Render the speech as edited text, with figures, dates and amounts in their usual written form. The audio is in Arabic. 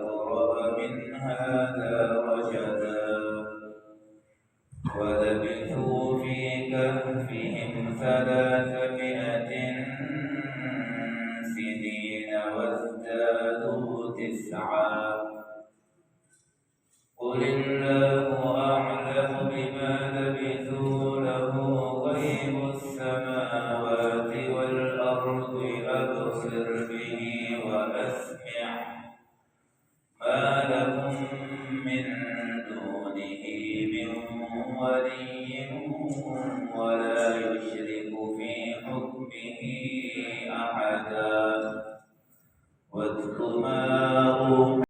أقرب من هذا رشدا ولبثوا في كهفهم 300 سنين وازدادوا 9 قل الله أعلم بما لبثوا له غيب السماوات والأرض أبصر به وأسمع ما لهم من دونه من ولي ولا يشرك في حكمه أحدا واتل ما